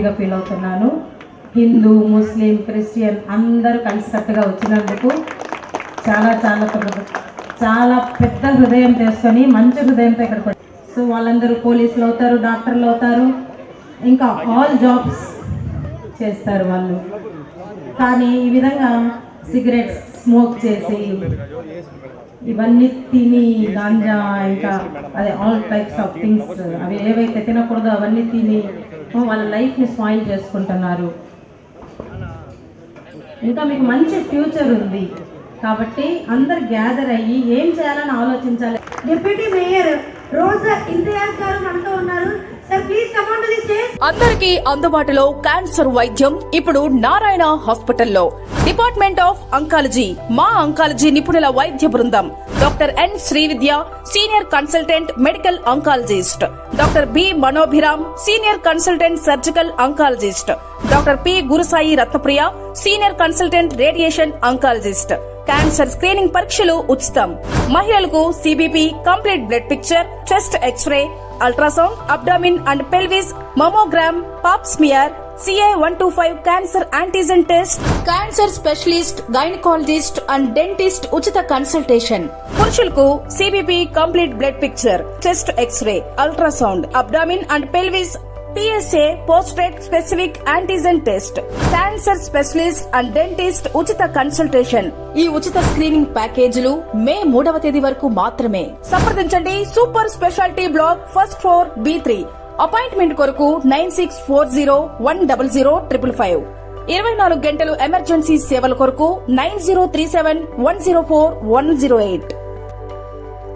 హ్యాపీగా ఫీల్ అవుతున్నాను. హిందూ, ముస్లిం, క్రిస్టియన్ అందరూ కలిసికట్టుగా వచ్చినందుకు చాలా చాలా చాలా పెద్ద హృదయం చేసుకొని మంచి హృదయంతో ఇక్కడికి. సో వాళ్ళందరూ పోలీసులు అవుతారు, డాక్టర్లు అవుతారు, ఇంకా ఆల్ జాబ్స్ చేస్తారు వాళ్ళు. కానీ ఈ విధంగా సిగరెట్స్ స్మోక్ చేసి ఇవన్నీ తిని గాంజా ఇంకా అదే ఆల్ టైప్స్ ఆఫ్ థింగ్స్ అవి ఏవైతే తినకూడదో అవన్నీ తిని వాళ్ళ లైఫ్ని స్పాయిల్ చేసుకుంటున్నారు. ఇంకా మీకు మంచి ఫ్యూచర్ ఉంది కాబట్టి అందరు గ్యాదర్ అయ్యి ఏం చేయాలని ఆలోచించాలి. డిప్యూటీ మేయర్ రోజా ఇంతియాజ్ గారు మనతో ఉన్నారు. Sir please come on to the stage. అందరికీ అందుబాటులో క్యాన్సర్ వైద్యం ఇప్పుడు నారాయణ హాస్పిటల్లో. డిపార్ట్మెంట్ ఆఫ్ అంకాలజీ, మా అంకాలజీ నిపుణుల వైద్య బృందం. Doctor N Srividya, senior consultant medical oncologist. Doctor B Manobhiram, senior consultant surgical oncologist. Doctor P Gurusai Ratnapriya, senior consultant radiation oncologist. Cancer screening పరీక్షలు ఉచితం. మహిళలకు CBP, complete blood picture, chest x ray, ultrasound, abdomen and pelvis, mammogram, pap smear, CA-125 cancer antigen test, cancer specialist, gynaecologist and dentist ఉచిత consultation. పురుషులకు CBP, complete blood picture, chest x ray, ultrasound, abdomen and pelvis, PSA పోస్ట్రేట్ specific antigen test, cancer specialist and dentist ఉచిత consultation. ఈ ఉచిత screening ప్యాకేజీలు మే 3వ తేదీ వరకు మాత్రమే. సంప్రదించండి super speciality block, first floor, B3. Appointment కొరకు 9640100555. 24 గంటలు ఎమర్జెన్సీ సేవల కొరకు 9037104108.